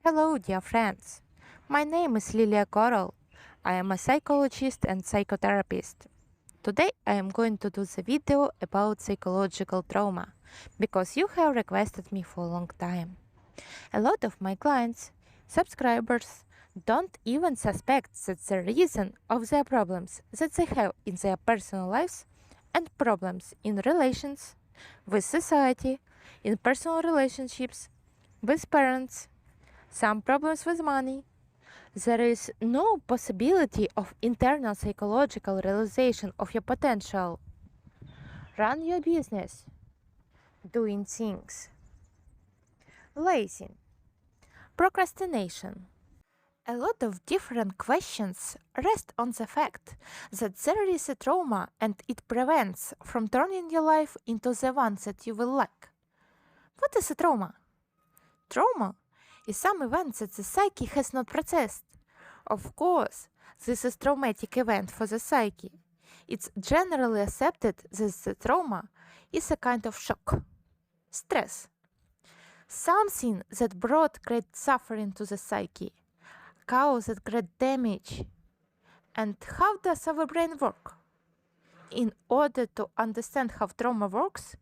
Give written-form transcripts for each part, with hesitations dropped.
Hello, dear friends. My name is Lilia Coral. I am a psychologist and psychotherapist. Today I am going to do the video about psychological trauma because you have requested me for a long time. A lot of my clients, subscribers, don't even suspect that the reason of their problems that they have in their personal lives and problems in relations with society, in personal relationships, with parents, some problems with money. There is no possibility of internal psychological realization of your potential. Run your business, doing things. Lazy, procrastination. A lot of different questions rest on the fact that there is a trauma and it prevents from turning your life into the one that you will like. What is a trauma? Trauma is some event that the psyche has not processed. Of course, this is traumatic event for the psyche. It's generally accepted that the trauma is a kind of shock, stress, something that brought great suffering to the psyche, caused great damage. And how does our brain work? In order to understand how trauma works,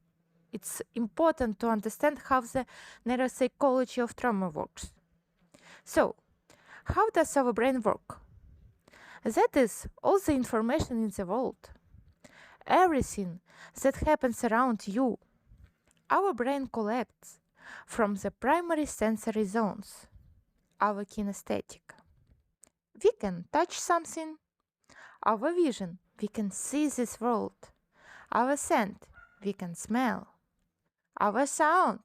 it's important to understand how the neuropsychology of trauma works. So, how does our brain work? That is all the information in the world. Everything that happens around you, our brain collects from the primary sensory zones, our kinesthetic. We can touch something, our vision, we can see this world, our scent, we can smell, our sound,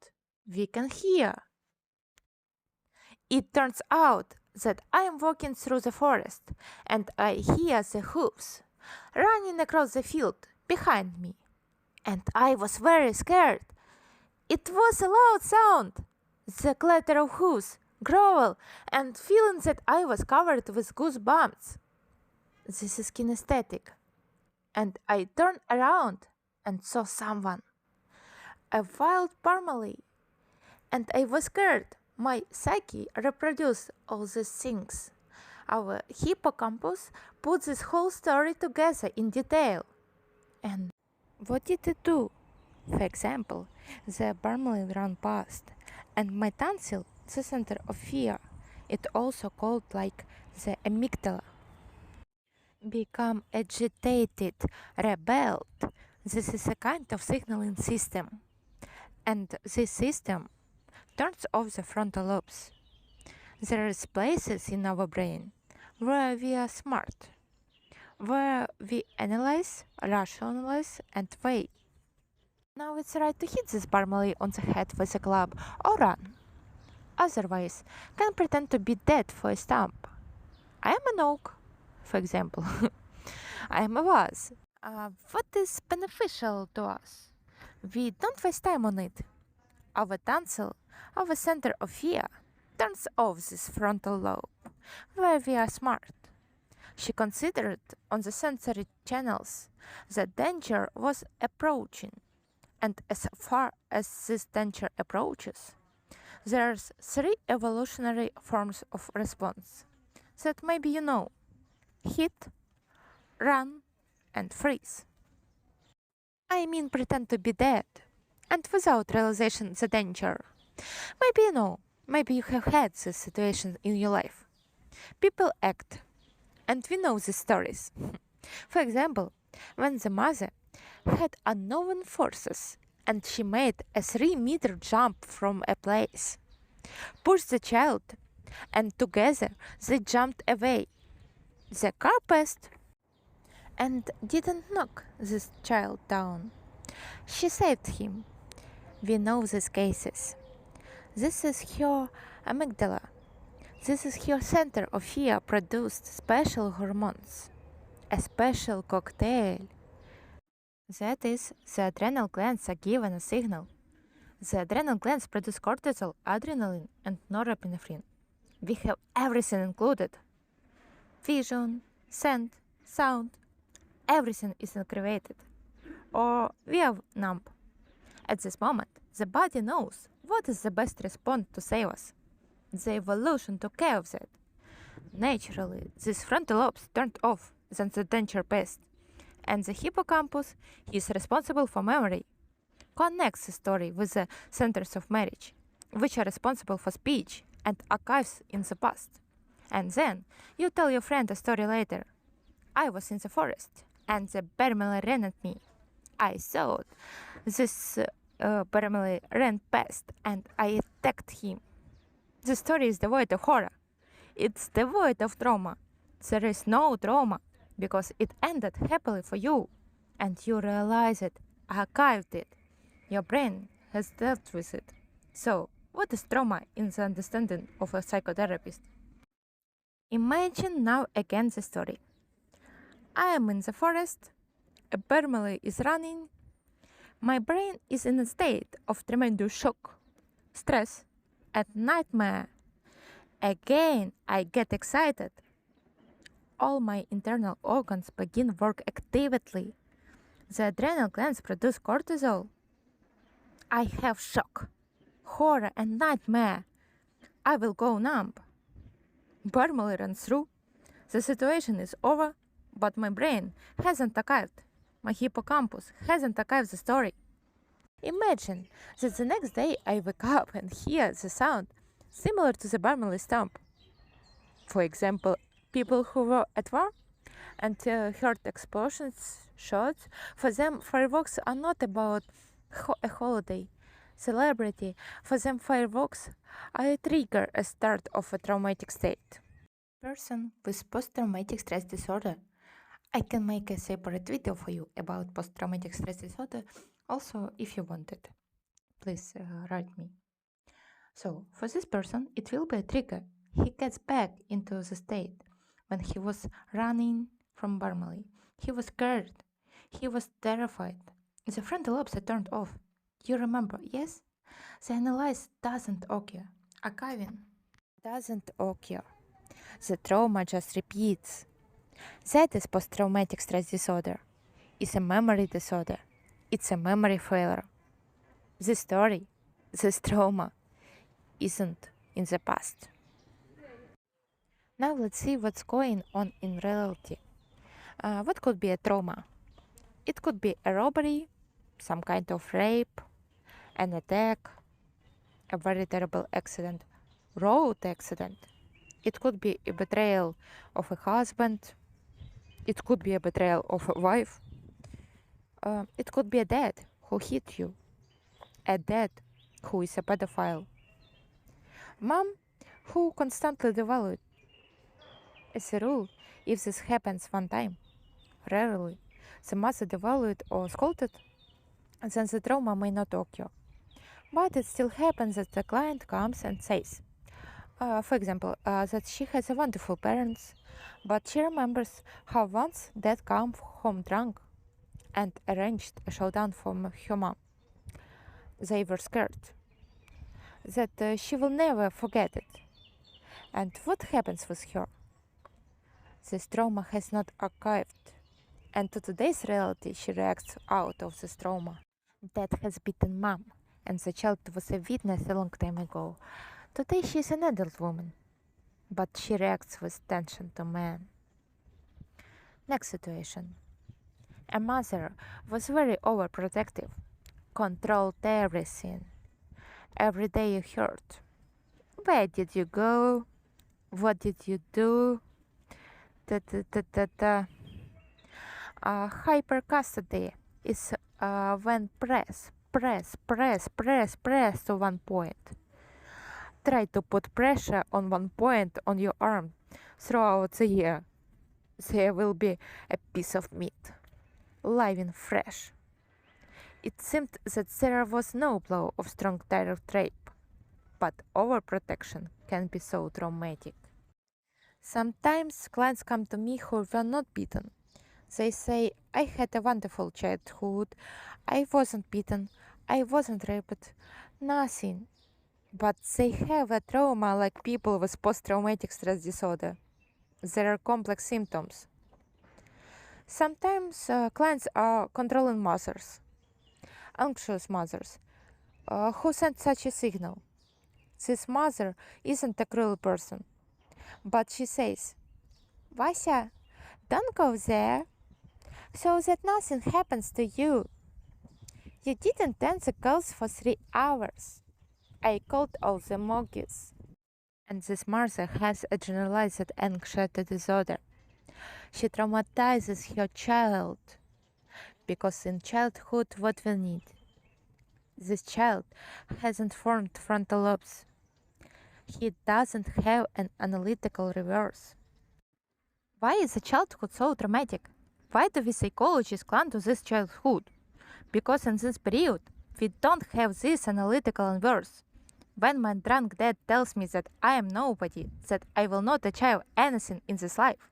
we can hear. It turns out that I am walking through the forest and I hear the hooves running across the field behind me. And I was very scared. It was a loud sound, the clatter of hooves, growl, and feeling that I was covered with goosebumps. This is kinesthetic. And I turned around and saw someone, a wild parmalee, and I was scared. My psyche reproduced all these things. Our hippocampus put this whole story together in detail. And what did it do? For example, the parmalee ran past, and my tonsil, the center of fear, it also called like the amygdala, become agitated, rebelled. This is a kind of signaling system. And this system turns off the frontal lobes. There is places in our brain where we are smart, where we analyze, rationalize, and weigh. Now it's right to hit this parmalee on the head with a club or run. Otherwise, can pretend to be dead for a stump. I am an oak, for example. I am a vase. What is beneficial to us? We don't waste time on it. Our tonsil, our center of fear, turns off this frontal lobe, where we are smart. She considered on the sensory channels that danger was approaching, and as far as this danger approaches, there's three evolutionary forms of response that maybe you know: hit, run, and freeze. I mean pretend to be dead, and without realization the danger. Maybe you know, maybe you have had this situation in your life. People act, and we know these stories. For example, when the mother had unknown forces and she made a 3-meter jump from a place, pushed the child, and together they jumped away. The car passed and didn't knock this child down. She saved him. We know these cases. This is her amygdala. This is her center of fear produced special hormones, a special cocktail. That is, the adrenal glands are given a signal. The adrenal glands produce cortisol, adrenaline, and norepinephrine. We have everything included. Vision, scent, sound, everything is activated. Or we are numb. At this moment, the body knows what is the best response to save us. the evolution took care of that. Naturally, these frontal lobes turned off, then the danger passed, and the hippocampus is responsible for memory. Connects the story with the centers of marriage, which are responsible for speech and archives in the past. And then you tell your friend a story later. I was in the forest, and the Bermele ran at me. I thought this Bermele ran past, and I attacked him. The story is devoid of horror. It's devoid of trauma. There is no trauma because it ended happily for you, and you realize it, archived it. Your brain has dealt with it. So, what is trauma in the understanding of a psychotherapist? Imagine now again the story. I am in the forest, a Bermele is running. My brain is in a state of tremendous shock, stress, and nightmare. Again, I get excited. All my internal organs begin work actively. The adrenal glands produce cortisol. I have shock, horror, and nightmare. I will go numb. Bermele runs through. The situation is over, but my brain hasn't archived. My hippocampus hasn't archived the story. Imagine that the next day I wake up and hear the sound similar to the Bermele stomp. For example, people who were at war and heard explosions, shots, for them fireworks are not about a holiday, celebrity. For them fireworks are a trigger, a start of a traumatic state. Person with post-traumatic stress disorder. I can make a separate video for you about post-traumatic stress disorder also if you want it. Please write me. So, for this person, it will be a trigger. He gets back into the state when he was running from Bermele. He was scared. He was terrified. The frontal lobes are turned off. You remember, yes? The analysis doesn't occur. Archiving doesn't occur. The trauma just repeats. That is post-traumatic stress disorder. It's a memory disorder. It's a memory failure. This story, this trauma, isn't in the past. Now let's see what's going on in reality. What could be a trauma? It could be a robbery, some kind of rape, an attack, a very terrible accident, road accident. It could be a betrayal of a husband. It could be a betrayal of a wife. It could be a dad who hit you, a dad who is a pedophile, mom who constantly devalued. As a rule, if this happens one time, rarely, the mother devalued or scolded, then the trauma may not occur. But it still happens that the client comes and says, for example, that she has a wonderful parents, but she remembers how once dad came home drunk and arranged a showdown for her mom. They were scared that she will never forget it. And what happens with her? This trauma has not archived, and to today's reality she reacts out of this trauma. Dad has beaten mom, and the child was a witness a long time ago. Today she is an adult woman, but she reacts with tension to man. Next situation. A mother was very overprotective, controlled everything. Every day you heard, where did you go? What did you do? Hyper custody is when press to one point. Try to put pressure on one point on your arm throughout the year. There will be a piece of meat, live and fresh. It seemed that there was no blow of strong direct rape, but overprotection can be so traumatic. Sometimes clients come to me who were not beaten. They say, I had a wonderful childhood, I wasn't beaten, I wasn't raped, nothing. But they have a trauma like people with post-traumatic stress disorder. There are complex symptoms. Sometimes clients are controlling mothers, anxious mothers, who send such a signal. this mother isn't a cruel person, but she says, Vasya, don't go there, so that nothing happens to you. You didn't answer calls for 3 hours. I called all the monkeys. And this mother has a generalized anxiety disorder. She traumatizes her child because in childhood what we need. This child hasn't formed frontal lobes. He doesn't have an analytical reverse. Why is the childhood so traumatic? Why do we psychologists cling to this childhood? Because in this period, we don't have this analytical reverse. When my drunk dad tells me that I am nobody, that I will not achieve anything in this life,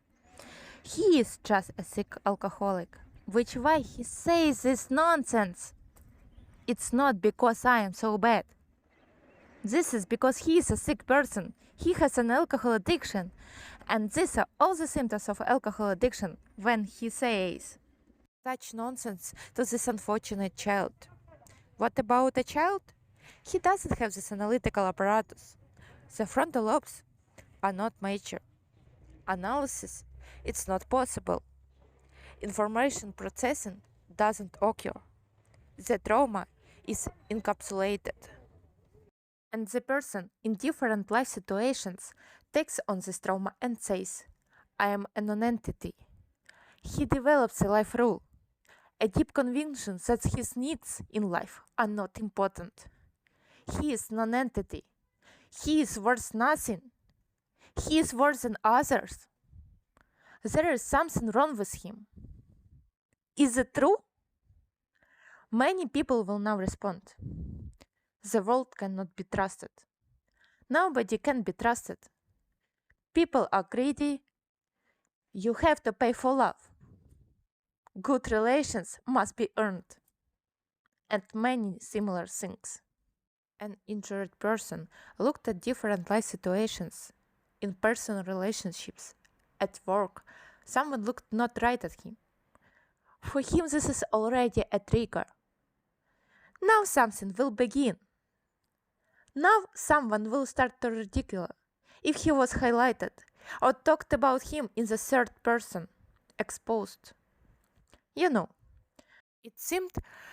he is just a sick alcoholic. Which why he says this nonsense. It's not because I am so bad. This is because he is a sick person. He has an alcohol addiction. And these are all the symptoms of alcohol addiction when he says such nonsense to this unfortunate child. What about a child? He doesn't have this analytical apparatus. The frontal lobes are not mature. Analysis, it's not possible. Information processing doesn't occur. The trauma is encapsulated. And the person in different life situations takes on this trauma and says, I am a non-entity. He develops a life rule, a deep conviction that his needs in life are not important. He is non-entity. He is worth nothing. He is worse than others. There is something wrong with him. Is it true? Many people will now respond. The world cannot be trusted. Nobody can be trusted. People are greedy. You have to pay for love. Good relations must be earned. And many similar things. An injured person looked at different life situations, in personal relationships, at work. Someone looked not right at him. For him, this is already a trigger. Now something will begin. Now someone will start to ridicule if he was highlighted or talked about him in the third person, exposed. You know, it seemed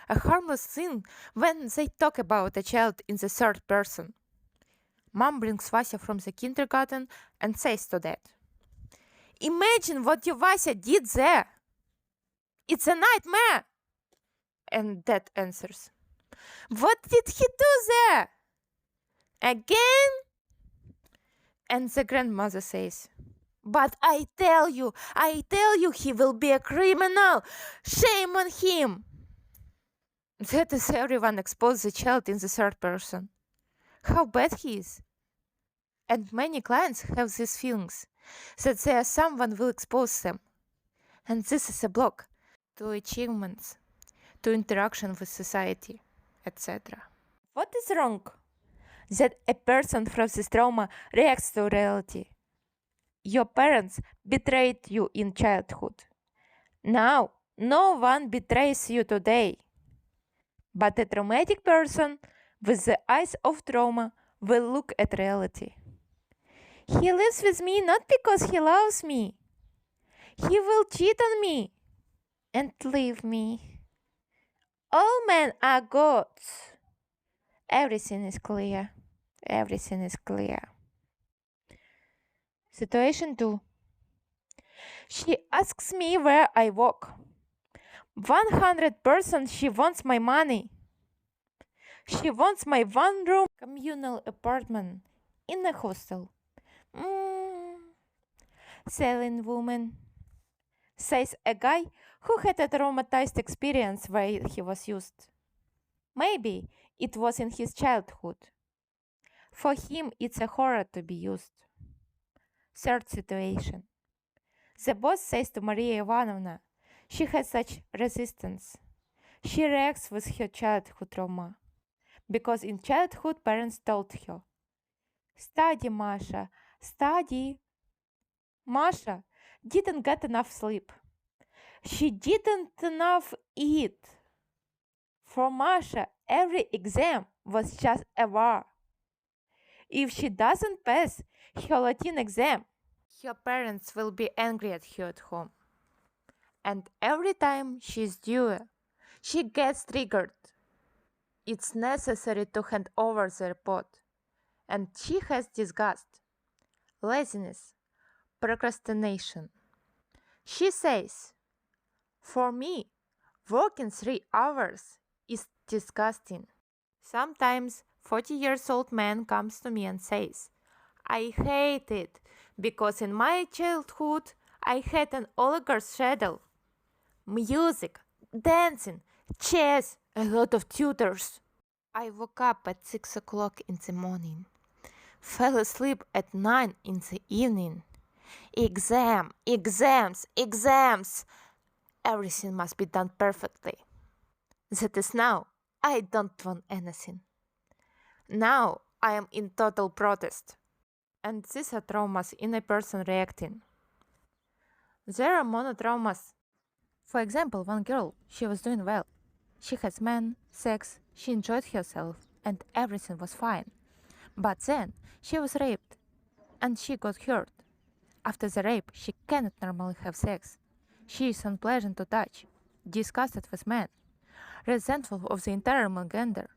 a harmless thing when they talk about a child in the third person. Mom brings Vasya from the kindergarten and says to Dad, Imagine what your Vasya did there. It's a nightmare. And Dad answers, What did he do there? Again? And the grandmother says, But I tell you, he will be a criminal. Shame on him. That is everyone exposes the child in the third person. How bad he is. And many clients have these feelings that there someone will expose them. And this is a block to achievements, to interaction with society, etc. What is wrong? That a person from this trauma reacts to reality. Your parents betrayed you in childhood. Now, no one betrays you today. But a traumatic person with the eyes of trauma will look at reality. He lives with me not because he loves me. He will cheat on me and leave me. All men are gods. Everything is clear. Everything is clear. Situation 2. She asks me where I work. 100% she wants my money. She wants my one-room communal apartment in a hostel. Selling woman, says a guy who had a traumatized experience where he was used. Maybe it was in his childhood. For him, it's a horror to be used. Third situation. The boss says to Maria Ivanovna, she has such resistance. She reacts with her childhood trauma. Because in childhood, parents told her, Study, Masha, study. Masha didn't get enough sleep. She didn't enough eat. For Masha, every exam was just a war. If she doesn't pass her Latin exam, her parents will be angry at her at home. And every time she's due, she gets triggered. It's necessary to hand over the report. And she has disgust, laziness, procrastination. She says, "For me, working 3 hours is disgusting." Sometimes 40 years old man comes to me and says, "I hate it because in my childhood I had an oligarch schedule. Music, dancing, chess, a lot of tutors. I woke up at 6 o'clock in the morning, fell asleep at 9 in the evening. Exams. Everything must be done perfectly. That is now, I don't want anything. Now I am in total protest." And these are traumas in a person reacting. There are monotraumas. For example, one girl, she was doing well. She has men, sex, she enjoyed herself, and everything was fine. But then she was raped, and she got hurt. After the rape, she cannot normally have sex. She is unpleasant to touch, disgusted with men, resentful of the entire male gender.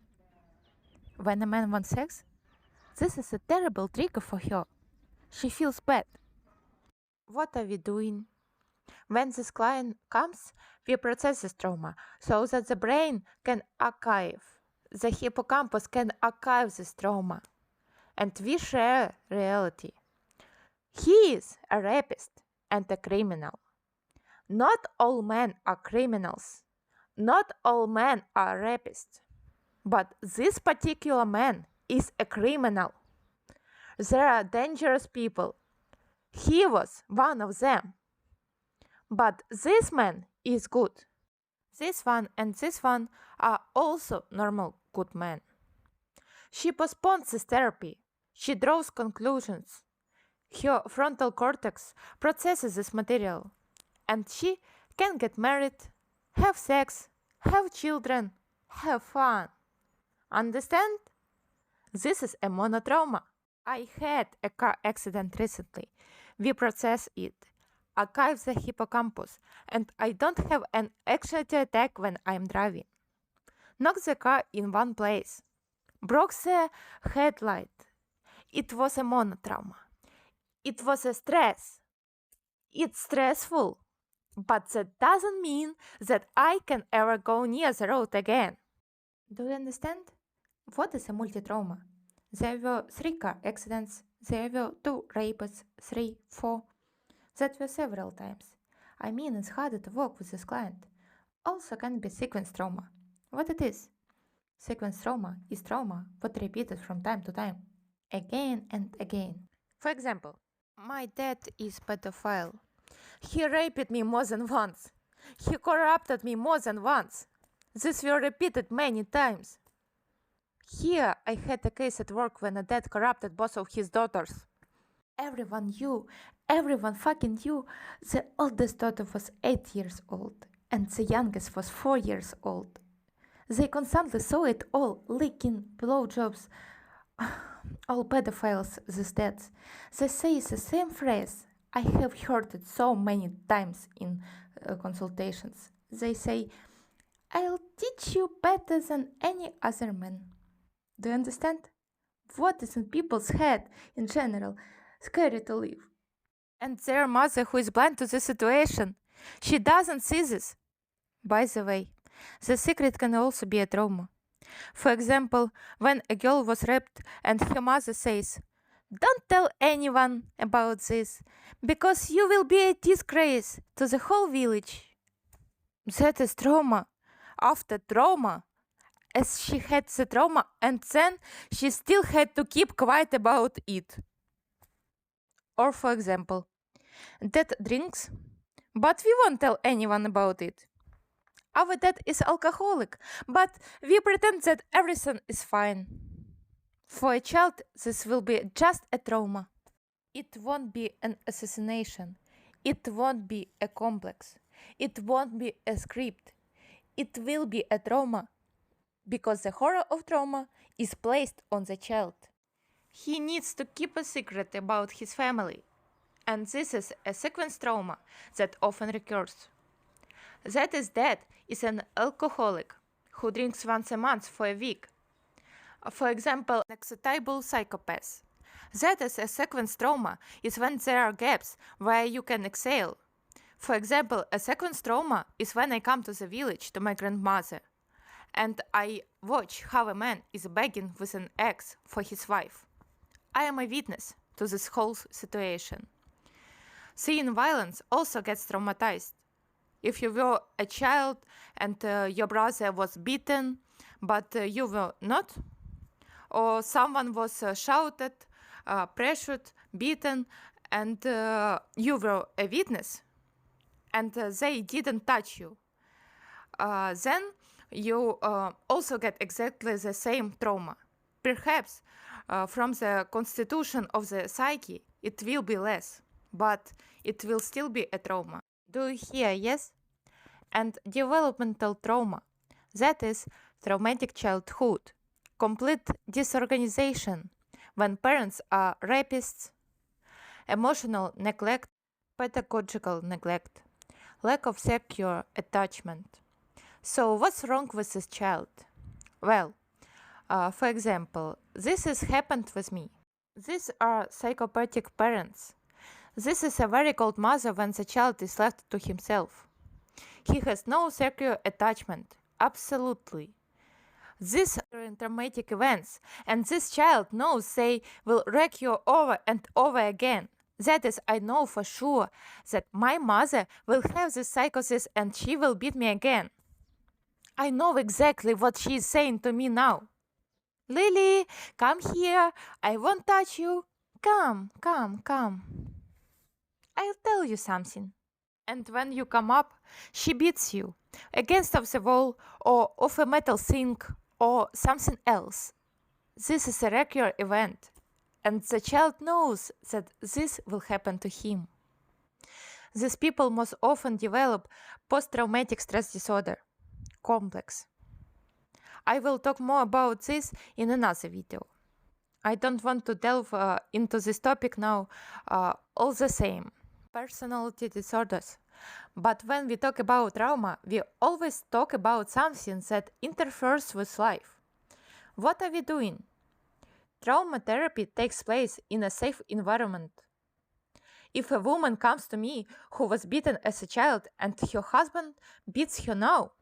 When a man wants sex, this is a terrible trigger for her. She feels bad. What are we doing? When this client comes, we process this trauma so that the brain can archive, the hippocampus can archive this trauma, and we share reality. He is a rapist and a criminal. Not all men are criminals. Not all men are rapists. But this particular man is a criminal. There are dangerous people. He was one of them. But this man is good. This one and this one are also normal good men. She postpones this therapy. She draws conclusions. Her frontal cortex processes this material. And she can get married, have sex, have children, have fun. Understand? This is a monotrauma. I had a car accident recently. We process it, archive the hippocampus, and I don't have an anxiety attack when I'm driving. Knock the car in one place. Broke the headlight. It was a monotrauma. It was a stress. It's stressful. But that doesn't mean that I can ever go near the road again. Do you understand? What is a multitrauma? There were 3 car accidents, there were 2 rapes, 3, 4. That were several times. I mean, it's harder to work with this client. Also can be sequence trauma. What it is? Sequence trauma is trauma but repeated from time to time, again and again. For example, my dad is pedophile. He raped me more than once. He corrupted me more than once. These were repeated many times. Here I had a case at work when a dad corrupted both of his daughters. Everyone fucking knew. The oldest daughter was 8 years old and the youngest was 4 years old. They constantly saw it all, licking, blowjobs. All pedophiles, these dads. They say the same phrase. I have heard it so many times in consultations. They say, "I'll teach you better than any other man." Do you understand? What is in people's head in general? Scary to live. And their mother who is blind to the situation. She doesn't see this. By the way, the secret can also be a trauma. For example, when a girl was raped and her mother says, "Don't tell anyone about this, because you will be a disgrace to the whole village." That is trauma. After trauma, as she had the trauma, and then she still had to keep quiet about it. Or for example, dad drinks, but we won't tell anyone about it. Our dad is alcoholic, but we pretend that everything is fine. For a child, this will be just a trauma. It won't be an assassination. It won't be a complex. It won't be a script. It will be a trauma, because the horror of trauma is placed on the child. He needs to keep a secret about his family, and this is a sequence trauma that often recurs. Z's dad is an alcoholic who drinks once a month for a week. For example, an excitable psychopath. That is a sequence trauma is when there are gaps where you can exhale. For example, a sequence trauma is when I come to the village to my grandmother and I watch how a man is begging with an axe for his wife. I am a witness to this whole situation. Seeing violence also gets traumatized. If you were a child and your brother was beaten, but you were not, or someone was shouted, pressured, beaten, and you were a witness, and they didn't touch you, then you also get exactly the same trauma. Perhaps from the constitution of the psyche, it will be less, but it will still be a trauma. Do you hear, yes? And developmental trauma, that is traumatic childhood, complete disorganization, when parents are rapists, emotional neglect, pedagogical neglect, lack of secure attachment. So what's wrong with this child? Well, for example, this has happened with me. These are psychopathic parents. This is a very cold mother when the child is left to himself. He has no secure attachment, absolutely. These are traumatic events, and this child knows they will wreck you over and over again. That is, I know for sure that my mother will have this psychosis and she will beat me again. I know exactly what she is saying to me now. Lily, come here. I won't touch you. Come, come, come. I'll tell you something. And when you come up, she beats you against of the wall or off a metal sink or something else. This is a regular event, and the child knows that this will happen to him. These people most often develop post-traumatic stress disorder, complex. I will talk more about this in another video. I don't want to delve into this topic now, all the same. Personality disorders. But when we talk about trauma, we always talk about something that interferes with life. What are we doing? Trauma therapy takes place in a safe environment. If a woman comes to me who was beaten as a child and her husband beats her now,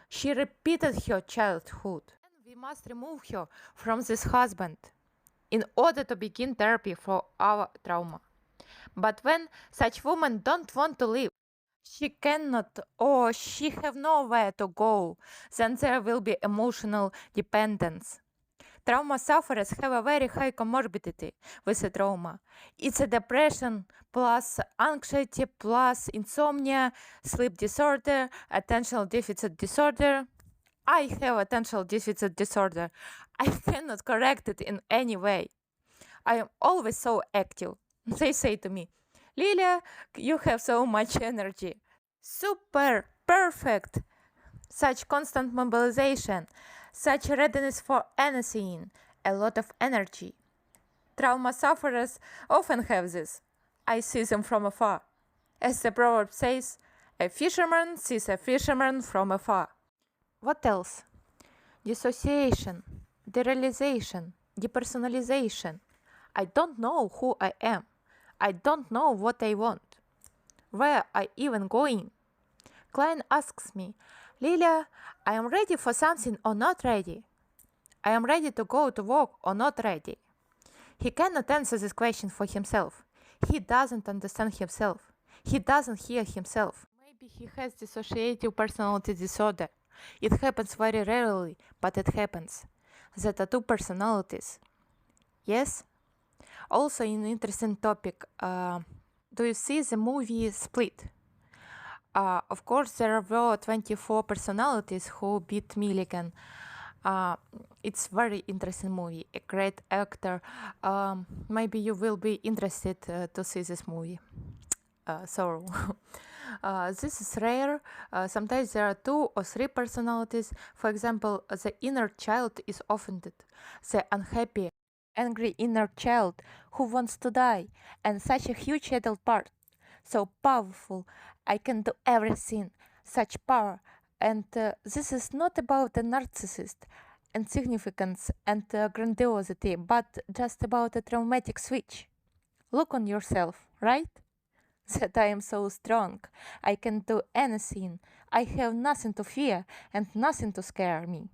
she repeated her childhood. And we must remove her from this husband in order to begin therapy for our trauma. But when such women don't want to live, she cannot or she have nowhere to go, then there will be emotional dependence. Trauma sufferers have a very high comorbidity with the trauma. It's a depression plus anxiety plus insomnia, sleep disorder, attentional deficit disorder. I have attentional deficit disorder. I cannot correct it in any way. I am always so active. They say to me, Lilia, you have so much energy. Super, perfect. Such constant mobilization, such readiness for anything, a lot of energy. Trauma sufferers often have this. I see them from afar. As the proverb says, a fisherman sees a fisherman from afar. What else? Dissociation, derealization, depersonalization. I don't know who I am. I don't know what I want. Where I even going? Client asks me, Lilia, I am ready for something or not ready. I am ready to go to work or not ready. He cannot answer this question for himself. He doesn't understand himself. He doesn't hear himself. Maybe he has dissociative personality disorder. It happens very rarely, but it happens. There are two personalities. Yes? Also an interesting topic. Do you see the movie Split? Of course, there were 24 personalities who beat Milligan. It's very interesting movie, a great actor. Maybe you will be interested to see this movie. Sorrow. This is rare. Sometimes there are 2 or 3 personalities. For example, the inner child is offended. The unhappy angry inner child who wants to die, and such a huge adult part. So powerful, I can do everything, such power. And this is not about a narcissist, insignificance, and grandiosity, but just about a traumatic switch. Look on yourself, right? That I am so strong. I can do anything. I have nothing to fear and nothing to scare me.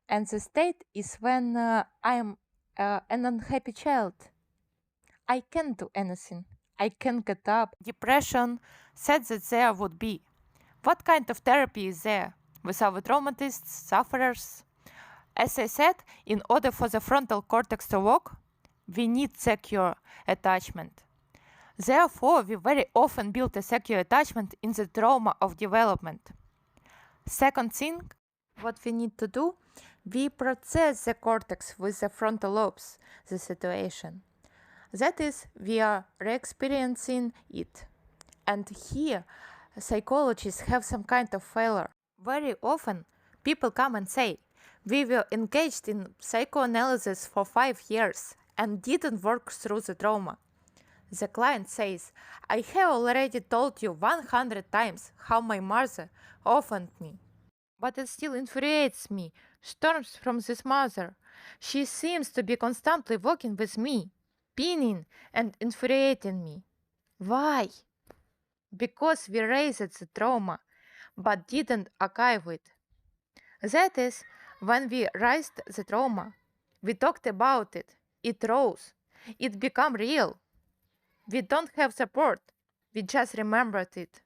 And the state is when I am an unhappy child. I can't do anything. I can't get up. Depression said that there would be. What kind of therapy is there? With our traumatists, sufferers? As I said, in order for the frontal cortex to work, we need secure attachment. Therefore, we very often build a secure attachment in the trauma of development. Second thing, what we need to do, we process the cortex with the frontal lobes, the situation. That is, we are re-experiencing it. And here, psychologists have some kind of failure. Very often, people come and say, we were engaged in psychoanalysis for 5 years and didn't work through the trauma. The client says, I have already told you 100 times how my mother offended me. But it still infuriates me, storms from this mother. She seems to be constantly working with me, pinning and infuriating me. Why? Because we raised the trauma, but didn't archive it. That is, when we raised the trauma, we talked about it, it rose, it became real. We don't have support, we just remembered it.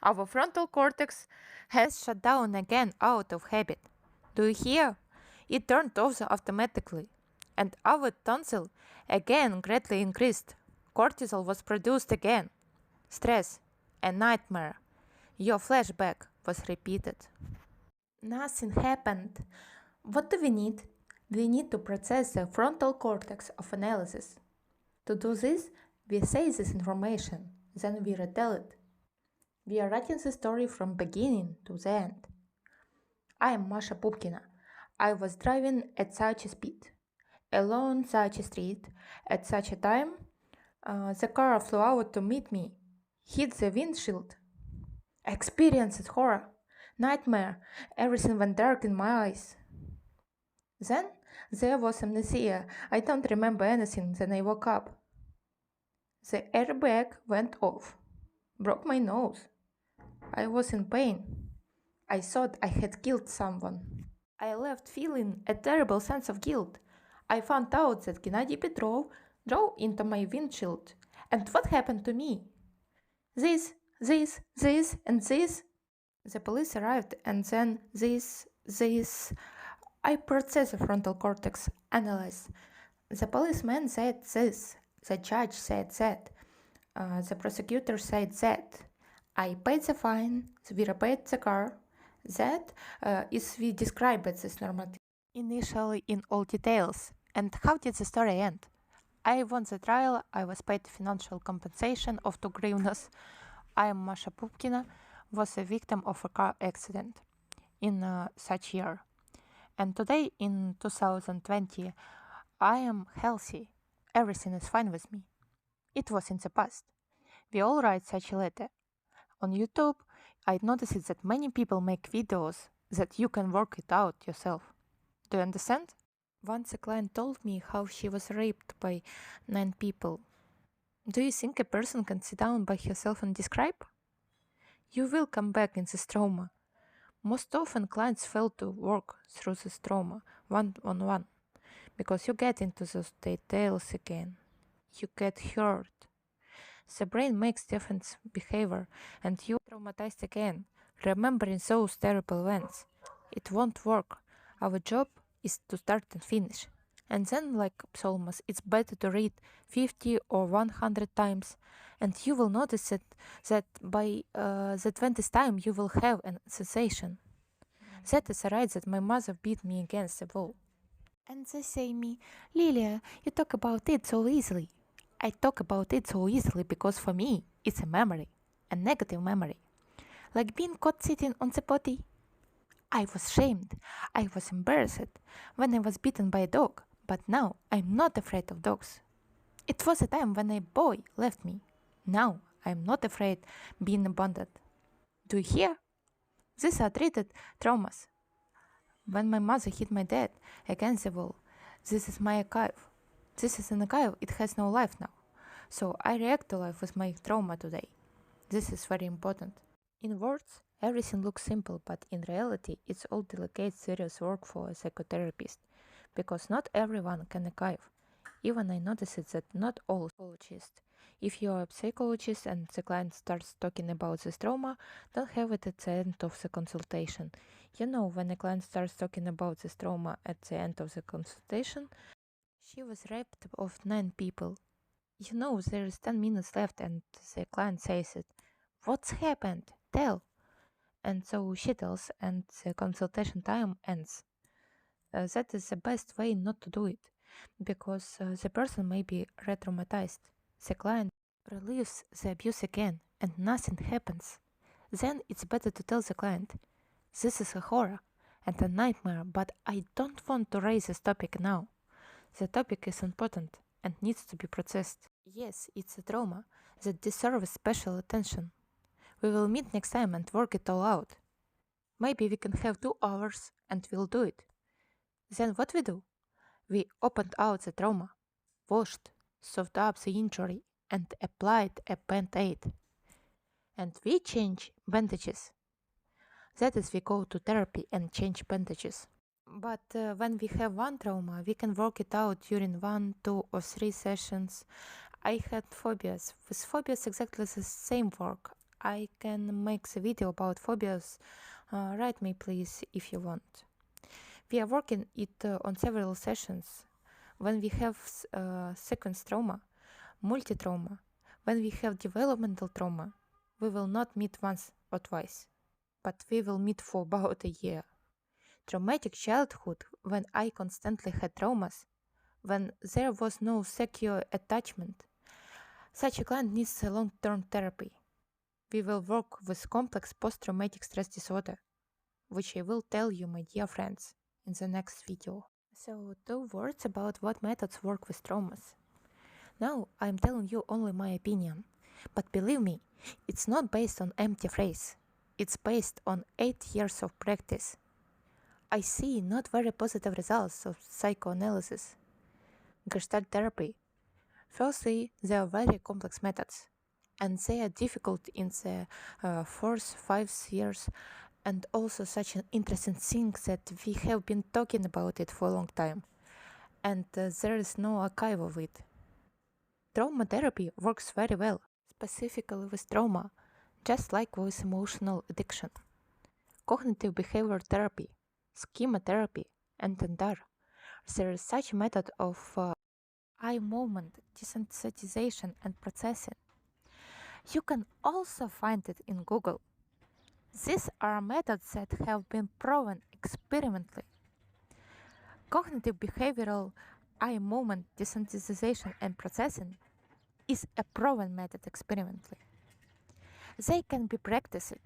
Our frontal cortex has shut down again out of habit. Do you hear? It turned off automatically. And our tonsil again greatly increased. Cortisol was produced again. Stress, a nightmare. Your flashback was repeated. Nothing happened. What do we need? We need to process the frontal cortex of analysis. To do this, we say this information, then we retell it. We are writing the story from beginning to the end. I am Masha Pupkina. I was driving at such a speed, along such a street, at such a time. The car flew out to meet me, hit the windshield. I experienced horror, nightmare, everything went dark in my eyes. Then there was amnesia. I don't remember anything. Then I woke up. The airbag went off, broke my nose. I was in pain. I thought I had killed someone. I left feeling a terrible sense of guilt. I found out that Gennady Petrov drove into my windshield. And what happened to me? This, and this. The police arrived, and then this. I processed the frontal cortex, analyze. The policeman said this. The judge said that. The prosecutor said that. I paid the fine, we repaired the car. That is we describe it as normative. Initially in all details. And how did the story end? I won the trial, I was paid financial compensation of 2 hryvnias. I am Masha Pupkina, was a victim of a car accident in such year. And today, in 2020, I am healthy. Everything is fine with me. It was in the past. We all write such a letter. On YouTube, I noticed that many people make videos that you can work it out yourself. Do you understand? Once a client told me how she was raped by 9 people. Do you think a person can sit down by herself and describe? You will come back in this trauma. Most often clients fail to work through this trauma one-on-one because you get into those details again. You get hurt. The brain makes different behavior and you are traumatized again, remembering those terrible events. It won't work. Our job is to start and finish. And then, like psalms, it's better to read 50 or 100 times, and you will notice that by the 20th time you will have a sensation. That is right that my mother beat me against the wall. And they say me, Lilia, you talk about it so easily. I talk about it so easily because for me it's a memory, a negative memory. Like being caught sitting on the potty. I was shamed, I was embarrassed when I was bitten by a dog, But now I'm not afraid of dogs. It was a time when a boy left me. Now I'm not afraid being abandoned. Do you hear? These are treated traumas. When my mother hit my dad against the wall, this is my archive. This is an archive, it has no life now. So I react to life with my trauma today. This is very important. In words, everything looks simple, but in reality, it's all delicate, serious work for a psychotherapist. Because not everyone can archive. Even I noticed that not all psychologists. If you are a psychologist and the client starts talking about this trauma, don't have it at the end of the consultation. You know, when a client starts talking about this trauma at the end of the consultation, she was raped of 9 people. You know, there is 10 minutes left and the client says it. What's happened? Tell. And so she tells and the consultation time ends. That is the best way not to do it, because the person may be re-traumatized. The client relives the abuse again and nothing happens. Then it's better to tell the client, this is a horror and a nightmare, but I don't want to raise this topic now. The topic is important and needs to be processed. Yes, it's a trauma that deserves special attention. We will meet next time and work it all out. Maybe we can have 2 hours and we'll do it. Then what we do? We opened out the trauma, washed, sewed up the injury, and applied a band-aid. And we change bandages. That is, we go to therapy and change bandages. But when we have one trauma, we can work it out during 1, 2, or 3 sessions. I had phobias. With phobias, exactly the same work. I can make the video about phobias. Write me, please, if you want. We are working it on several sessions. When we have sequence trauma, multi-trauma, when we have developmental trauma, we will not meet once or twice, but we will meet for about a year. Traumatic childhood, when I constantly had traumas, when there was no secure attachment, such a client needs a long-term therapy. We will work with complex post-traumatic stress disorder, which I will tell you, my dear friends, in the next video. So 2 words about what methods work with traumas. Now I'm telling you only my opinion, but believe me, it's not based on empty phrase. It's based on 8 years of practice. I see not very positive results of psychoanalysis. Gestalt therapy. Firstly, they are very complex methods, and they are difficult in the 4th, 5th years, and also such an interesting thing that we have been talking about it for a long time, and there is no archive of it. Trauma therapy works very well, specifically with trauma, just like with emotional addiction. Cognitive behavior therapy, schema therapy, and NDAR. There is such a method of eye movement, desensitization, and processing. You can also find it in Google. These are methods that have been proven experimentally. Cognitive behavioral eye movement desensitization and processing is a proven method experimentally. They can be practiced.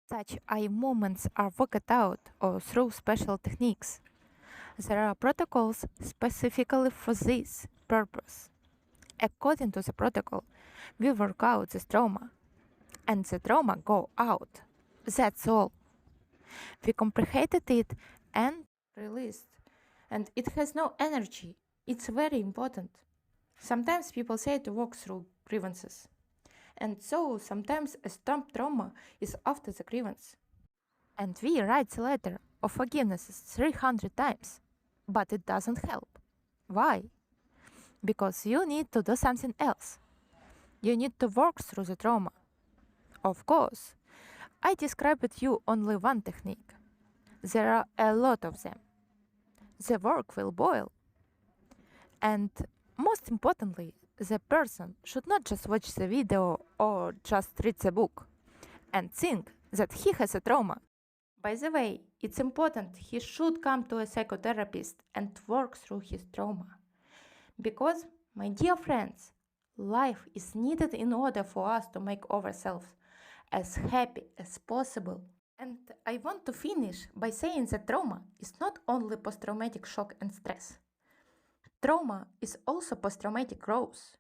Such eye movements are worked out or through special techniques. There are protocols specifically for this purpose. According to the protocol, we work out this trauma, and the trauma go out. That's all. We comprehended it and released, and it has no energy. It's very important. Sometimes people say to walk through grievances, and so sometimes a stomp trauma is after the grievance. And we write the letter of forgiveness 300 times, but it doesn't help. Why? Because you need to do something else. You need to work through the trauma. Of course, I described you only one technique. There are a lot of them. The work will boil. And most importantly, the person should not just watch the video or just read the book and think that he has a trauma. By the way, it's important he should come to a psychotherapist and work through his trauma. Because, my dear friends, life is needed in order for us to make ourselves as happy as possible. And I want to finish by saying that trauma is not only post-traumatic shock and stress. Trauma is also post-traumatic growth.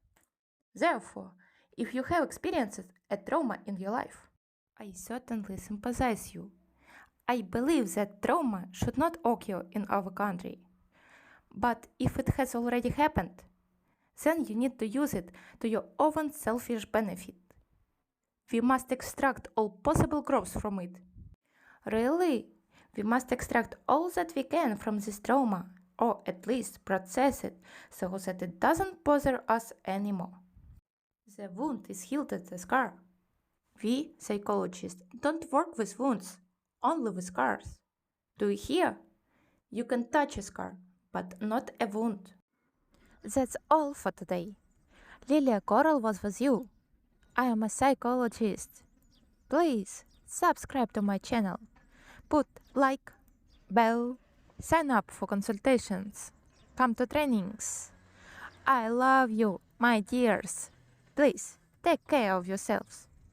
Therefore, if you have experienced a trauma in your life, I certainly sympathize you. I believe that trauma should not occur in our country. But if it has already happened, then you need to use it to your own selfish benefit. We must extract all possible growth from it. Really, we must extract all that we can from this trauma, or at least process it so that it doesn't bother us anymore. The wound is healed at the scar. We, psychologists, don't work with wounds, only with scars. Do you hear? You can touch a scar, but not a wound. That's all for today. Lilia Coral was with you. I am a psychologist. Please subscribe to my channel. Put like, bell, sign up for consultations. Come to trainings. I love you, my dears. Please take care of yourselves.